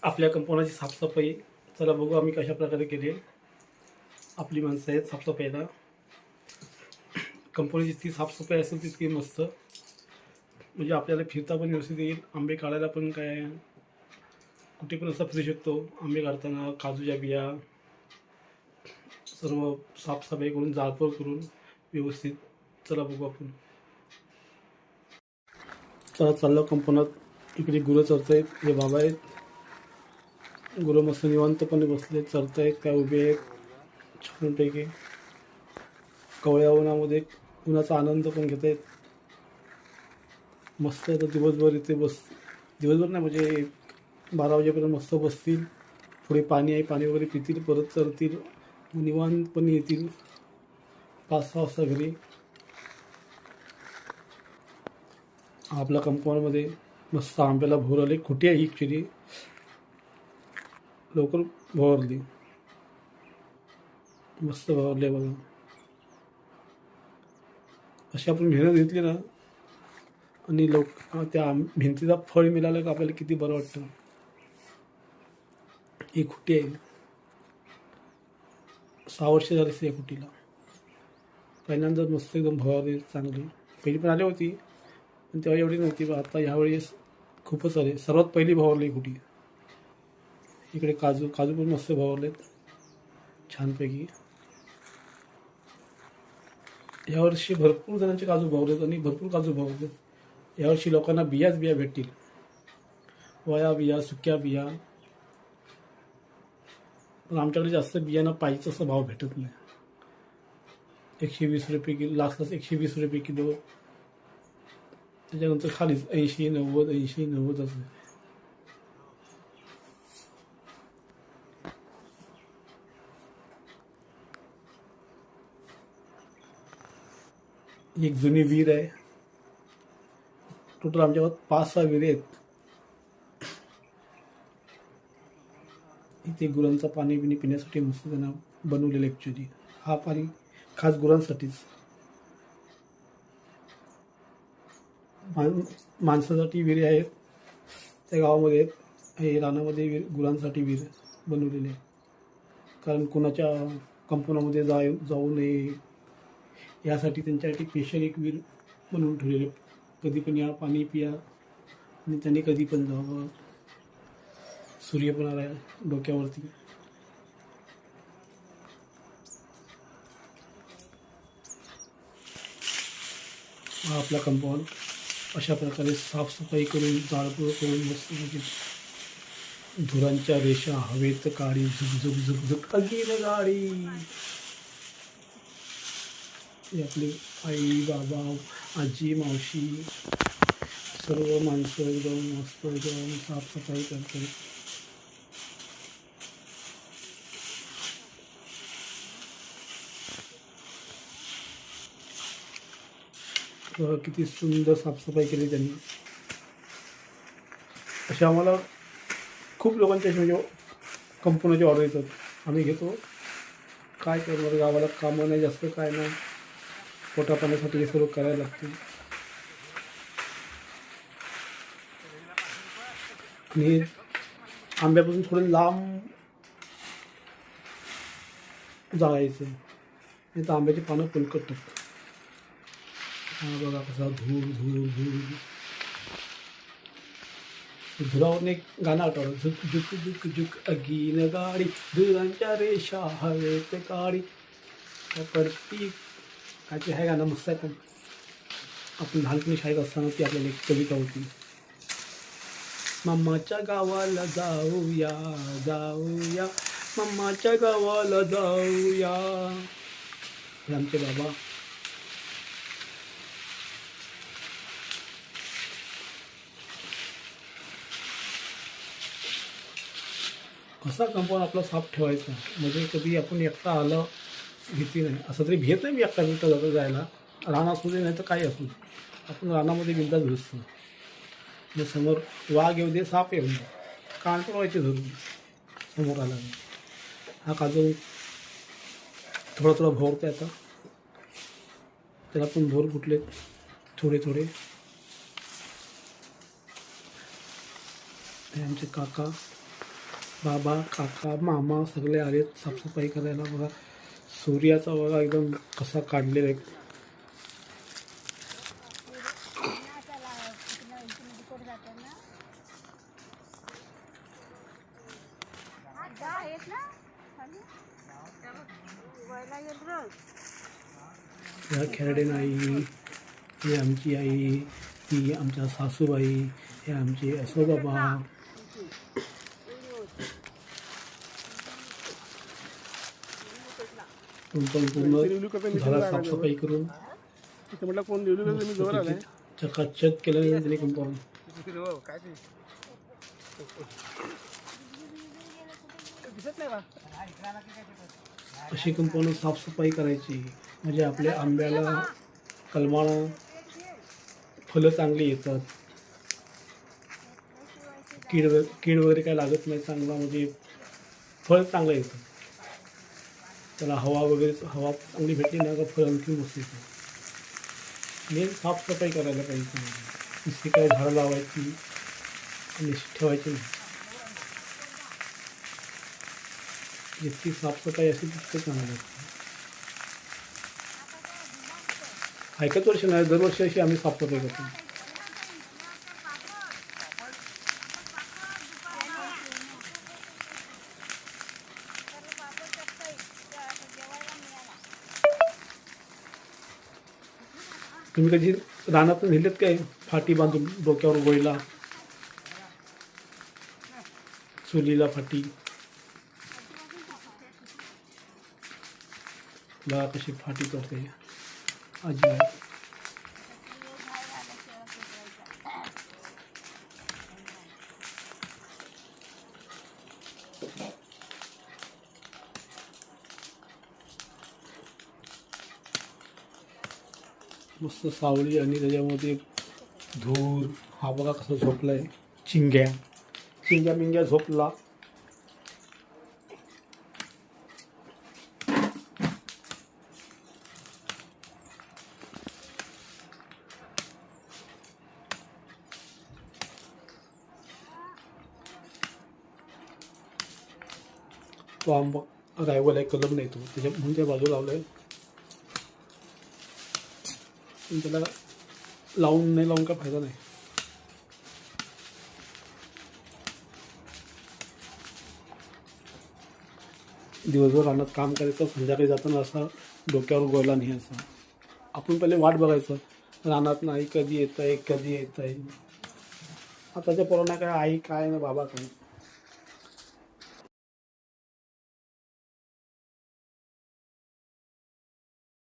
आपल्या कंपाऊंडाची साफसफाई चला बघू आम्ही कशा प्रकारे केली आहे. आपली माणसं आहेत साफसफाईला. कंपाऊंडची जितकी साफसफाई असेल तितकी मस्त, म्हणजे आपल्याला फिरता पण व्यवस्थित येईल. आंबे काढायला पण काय कुठे पण असा फिरू शकतो. आंबे काढताना काजूच्या बिया सर्व साफसफाई करून जाळपोळ करून व्यवस्थित. चला बघू आपण. चला चाललं कंपाऊंडात. इकडे गुरं चरत आहेत, हे बाबा आहेत. गुरं मस्त निवांतपणे बसले चरत आहेत, काय उभे आहेत छानपैकी. कवळ्या उन्हामध्ये उन्हाचा आनंद पण घेत आहेत. मस्त आहे. तर दिवसभर इथे दिवसभर नाही म्हणजे 12 वाजेपर्यंत मस्त बसतील. पुढे पाणी आहे, पाणी वगैरे पितील, परत चरतील, निवांतपणे येतील 5-6 वाजता घरी. आपल्या कंपाऊंडमध्ये मस्त आंब्याला भोर आले. खोटी आहे ही ॲक्च्युली, लवकर भोवरली, मस्त भोवरली बघा. अशी आपण मेहनत घेतली ना आणि त्या भिंतीचा फळ मिळालं का आपल्याला किती बरं वाटतं. ही खुटी आहे, 6 वर्ष झाली या खुटीला. पहिल्यांदा मस्त एकदम भवारी चांगली. पहिली पण आली होती पण तेव्हा एवढी नव्हती, पण आता ह्यावेळेस खूपच आले. सर्वात पहिली भवारली खुटी. इकडे काजू पण मस्त भवारलेत छानपैकी. यावर्षी भरपूर जणांचे काजू भवलेत आणि भरपूर काजू भवलेत. यावर्षी लोकांना बिया भेटतील, वया बिया, सुक्या बिया. पण आमच्याकडे जास्त बियाणं पाहिजे तसं भाव भेटत नाही. 120 रुपये किलो, लास्टलाच 120 रुपये किलो. त्याच्यानंतर खालीच 80-90 असं. एक जुनी विहीर आहे. टोटल आमच्या गावात 5-6 विहिरी आहेत. इथे गुरांचं पाणी पिण्यासाठी मस्त त्यांना बनवलेलं ॲक्च्युली. हा पाणी खास गुरांसाठीच. माणसासाठी विहिरी आहेत त्या गावामध्ये आहेत. हे रानामध्ये गुरांसाठी विहीर बनवलेली आहे, कारण कोणाच्या कंपाऊंडमध्ये जाऊ नये यासाठी त्यांच्यासाठी स्पेशल एक विहीर बनवून ठेवलेली. कधी पण या, पाणी पिया आणि त्यांनी कधी पण जावं. सूर्य पण आला डोक्यावरती. हा आपला कंपाऊंड अशा प्रकारे साफसफाई करून जाळपोळ करून मस्त म्हणजे धुरांच्या रेषा हवेत काळी झुक झुक झुक अगीन गाडी. हे आपले आई बाबा आजी मावशी सर्व माणसं एकदम मस्त एकदम साफसफाई करतात. किती सुंदर साफसफाई केली त्यांनी. अशा आम्हाला खूप लोकांच्या म्हणजे कंपनीची ऑर्डर येतात, आम्ही घेतो. काय करणार, गावाला कामं नाही जास्त, काय नाही, पोटापाण्यासाठी हे सर्व करायला लागते. आणि आंब्यापासून थोडं लांब जाळायचं, नाही तर आंब्याची पानं पलकटतात. हा बघा कसा धूर धूर धूर. धुरावरून एक गाणं आठवलं, झुक झुक झुक झुक अगीन गाडी, धुरांच्या रेषा हवेत काळी. परती कायची आहे गाणं मस्त आहे. पण आपण लहानपणी शाळेत असताना ती आपल्याला एक कविता होती. मम्माच्या गावाला जाऊया जाऊया, मम्माच्या गावाला जाऊया. हे आमचे बाबा. कसा कंपाऊंड आपला साफ ठेवायचा, म्हणजे कधी आपण एकटा आलं भीती नाही. असं तरी भेट नाही मी एकटा जातो जायला, रान असू दे नाही तर काही असू दे, आपण रानामध्ये बिंदास घुसतो. मग समोर वाघ येऊ दे, साप येऊ दे, कान पळवायचे धरून समोर आला. हा काजू थोडा भोरतो आता, त्याला पण भोर फुटले थोडे थोडे. हे आमचे काका बाबा काका मामा सगळे आलेत साफसफाई करायला. बघा सूर्याचा बघा एकदम कसा काढलेला आहे. ह्या खेरडे आई, ही आमची आई, ही आमच्या सासूबाई, हे आमचे असोबाबा. पूर्ण झाला साफसफाई करून चकाचक केलं त्याने कंपाऊंड. अशी कंपाऊंड साफसफाई करायची म्हणजे आपल्या आंब्याला कलमाला फळं चांगली येतात. कीड वगैरे काय लागत नाही. चांगला म्हणजे फळ चांगलं येतं. त्याला हवा चांगली भेटली ना का फळ आणखी मस्त येतं. मेन साफसफाई करायला पाहिजे. नुसती काय झाडं लावायची आणि ठेवायची नाही. जितकी साफसफाई असेल तितकं चांगलं असतं. ऐकत वर्ष नाही, दरवर्षी अशी आम्ही साफसफाई करतो. तुम्ही कधी रानात नेलेत काय फाटी बांधून डोक्यावर गोयला, चुलीला फाटी? बघा कशी फाटी करते आजी. मस्त सावली आणि त्याच्यामध्ये धूर. हा बघा कसं झोपलाय. चिंग्या मिंग्या झोपला. तो आंबा रायवल आहे, कलम नाही तो त्याच्या म्हणून त्या बाजू लावलाय. पण त्याला नाही लावून काय फायदा नाही. दिवसभर रानात काम करायचं, संध्याकाळी जाताना असा डोक्यावर गोयला न्यायचा. आपण पहिले वाट बघायचं रानात नाही कधी येत आहे. आताच्या पोरांना काय आई काय ना बाबा काय.